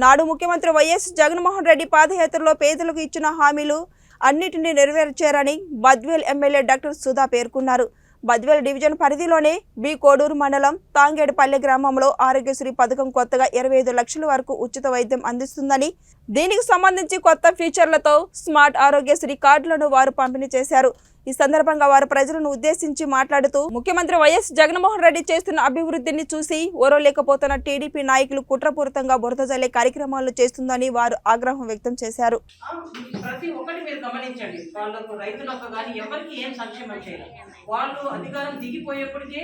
నాడు ముఖ్యమంత్రి వైఎస్ జగన్మోహన్ రెడ్డి పాదయాత్రలో పేదలకు ఇచ్చిన హామీలు అన్నిటినీ నెరవేర్చారని బద్వేల్ ఎమ్మెల్యే డాక్టర్ సుధా పేర్కొన్నారు. బద్వేల్ డివిజన్ పరిధిలోనే బి కోడూరు మండలం తాంగేడుపల్లె గ్రామంలో ఆరోగ్యశ్రీ పథకం కొత్తగా 25 లక్షల వరకు ఉచిత వైద్యం అందిస్తుందని, దీనికి సంబంధించి కొత్త ఫీచర్లతో స్మార్ట్ ఆరోగ్యశ్రీ కార్డులను వారు పంపిణీ చేశారు. ఈ సందర్భంగా వారు ప్రజలను ఉద్దేశించి మాట్లాడుతూ ముఖ్యమంత్రి వైఎస్ జగన్మోహన్ రెడ్డి చేస్తున్న అభివృద్ధిని చూసి ఓరలేకపోతున్న టీడీపీ నాయకులు కుట్రపూరితంగా బురద జల్లే కార్యక్రమాలు చేస్తుందని వారు ఆగ్రహం వ్యక్తం చేశారు. ప్రతి ఒక్కటి మీరు గమనించండి, వాళ్ళకు రైతులకు కానీ ఎవరికి ఏం సంక్షేమం చేయాలి. వాళ్ళు అధికారం దిగిపోయేప్పటికే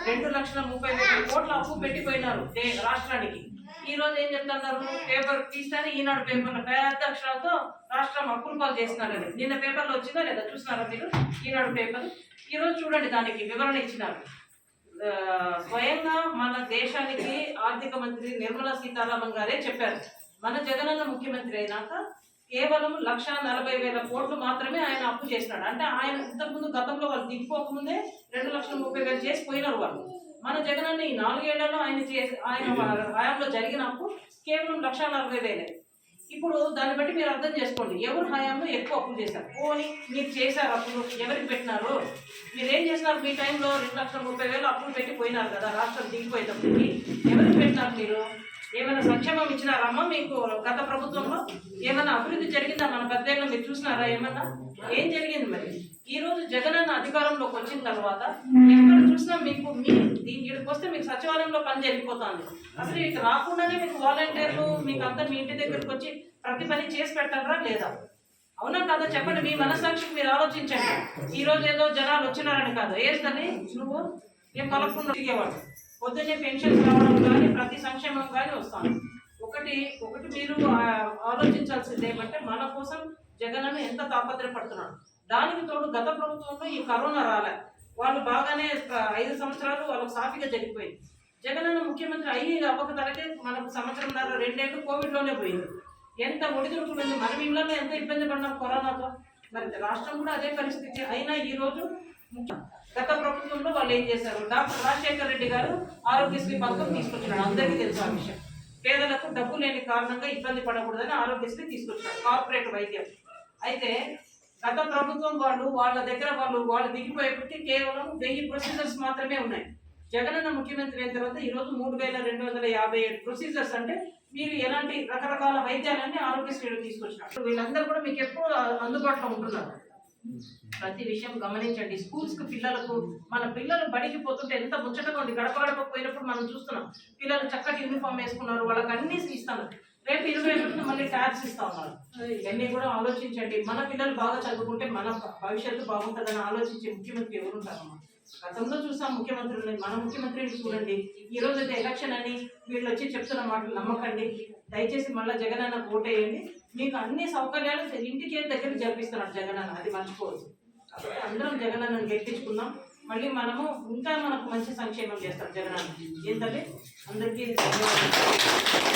2,30,000 కోట్ల అప్పు పెట్టిపోయినారు రాష్ట్రానికి. ఈ రోజు ఏం చెప్తున్నారు, పేపర్ తీస్తానే ఈనాడు పేపర్లో పెద్ద అక్షరాలతో రాష్ట్రం అప్పులు పాలు చేస్తున్నారని నిన్న పేపర్లో వచ్చిందా లేదా చూస్తున్నారా మీరు? ఈనాడు పేపర్ ఈ రోజు చూడండి, దానికి వివరణ ఇచ్చినారు. స్వయంగా మన దేశానికి ఆర్థిక మంత్రి నిర్మలా సీతారామన్ గారే చెప్పారు, మన జగనన్న ముఖ్యమంత్రి అయినాక కేవలం 1,40,000 కోట్లు మాత్రమే ఆయన అప్పు చేసినాడు. అంటే ఆయన ఇంతకుముందు గతంలో వాళ్ళు దిగిపోకముందే 2,30,000 చేసి పోయినారు వాళ్ళు. మన జగనన్న ఈ 4 ఏళ్లలో ఆయన హయాంలో జరిగిన అప్పు కేవలం 1,40,000. ఇప్పుడు దాన్ని బట్టి మీరు అర్థం చేసుకోండి, ఎవరు హయాంలో ఎక్కువ అప్పులు చేశారు. పోనీ మీరు చేశారు అప్పులు, ఎవరికి పెట్టినారు? మీరు ఏం చేసినారు? మీ టైంలో 2,30,000 అప్పులు పెట్టి పోయినారు కదా రాష్ట్రం దిగిపోయేటప్పటికి. ఎవరికి పెట్టినారు మీరు? ఏమైనా సంక్షేమం ఇచ్చినారమ్మా మీకు? గత ప్రభుత్వంలో ఏమైనా అభివృద్ధి జరిగిందా? మన బద్వేల్లో మీరు చూసినారా? ఏమన్నా ఏం జరిగింది? మరి ఈ రోజు జగనన్న అధికారంలోకి వచ్చిన తర్వాత ఎక్కడ చూసినా మీకు ఇక్కడికి వస్తే మీకు సచివాలయంలో పని జరిగిపోతుంది. అసలు ఇక రాకుండానే మీకు వాలంటీర్లు మీకు అంతా మీ ఇంటి దగ్గరికి వచ్చి ప్రతి పని చేసి పెట్టారా లేదా? అవునా కదా? చెప్పండి, మీ మనస్సాక్షికి మీరు ఆలోచించండి. ఈ రోజు ఏదో జనాలు వచ్చినారని కాదు, ఏదని నువ్వు ఏం పలకుండా తిరిగేవాడు. పొద్దున్నే పెన్షన్స్ రావడం కానీ ప్రతి సంక్షేమం కానీ వస్తాను. ఒకటి మీరు ఆలోచించాల్సింది ఏమంటే, మన కోసం జగనన్న ఎంత తాపత్రయపడుతున్నాడు. దానికి తోడు గత ప్రభుత్వంలో ఈ కరోనా రాలే, వాళ్ళు బాగానే 5 సంవత్సరాలు వాళ్ళకు సాఫీగా జరిగిపోయింది. జగనన్న ముఖ్యమంత్రి అవ్వక తలకే మనకు 1.5 2 కోవిడ్లోనే పోయింది. ఎంత ఒడిదుడుకులుంది, మనం ఇళ్లలో ఎంత ఇబ్బంది పడినాం కరోనాతో. మరి రాష్ట్రం కూడా అదే పరిస్థితి. అయినా ఈ రోజు గత ప్రభుత్వంలో వాళ్ళు ఏం చేశారు? డాక్టర్ రాజశేఖర్ రెడ్డి గారు ఆరోగ్యశ్రీ పథకం తీసుకొచ్చినాడు. అందరికీ తెలుసు ఆ విషయం. పేదలకు డబ్బు లేని కారణంగా ఇబ్బంది పడకూడదని ఆరోగ్యశ్రీ తీసుకొచ్చినాడు, కార్పొరేట్ వైద్యం. అయితే గత ప్రభుత్వం వాళ్ళ దగ్గర వాళ్ళు దిగిపోయేప్పటికీ కేవలం 1000 ప్రొసీజర్స్ మాత్రమే ఉన్నాయి. జగనన్న ముఖ్యమంత్రి అయిన తర్వాత ఈరోజు 3,257 ప్రొసీజర్స్. అంటే మీరు ఎలాంటి రకరకాల వైద్యాలన్నీ ఆరోగ్యశ్రీలో తీసుకొచ్చినారు. వీళ్ళందరూ కూడా మీకు ఎప్పుడు అందుబాటులో ఉంటున్నారు. ప్రతి విషయం గమనించండి. స్కూల్స్కి పిల్లలకు, మన పిల్లలు బడికి పోతుంటే ఎంత ముచ్చటగా ఉంది. గడప గడప పోయినప్పుడు మనం చూస్తున్నాం, పిల్లలు చక్కటి యూనిఫామ్ వేసుకున్నారు, వాళ్ళకి అన్ని ఇస్తాను. రేపు 20 మళ్ళీ ట్యాబ్స్ ఇస్తా ఉన్నారు. ఇవన్నీ కూడా ఆలోచించండి. మన పిల్లలు బాగా చదువుకుంటే మన భవిష్యత్తు బాగుంటుందని ఆలోచించే ముఖ్యమంత్రి ఎవరుంటారమ్మా? గతంలో చూసాం ముఖ్యమంత్రులని, మన ముఖ్యమంత్రిని చూడండి. ఈ రోజు అయితే ఎలక్షన్ అని వీళ్ళు వచ్చి చెప్తున్న మాటలు నమ్మకండి. దయచేసి మళ్ళీ జగనన్న ఓటేయండి. మీకు అన్ని సౌకర్యాలు ఇంటికి దగ్గర జరిపిస్తున్నాడు జగనన్న, అది మర్చిపోవచ్చు. కాబట్టి అందరం జగనన్నను గెలిపించుకుందాం. మళ్ళీ మనకు మంచి సంక్షేమం చేస్తాం జగనన్న. ఏంటంటే అందరికీ ధన్యవాదాలు.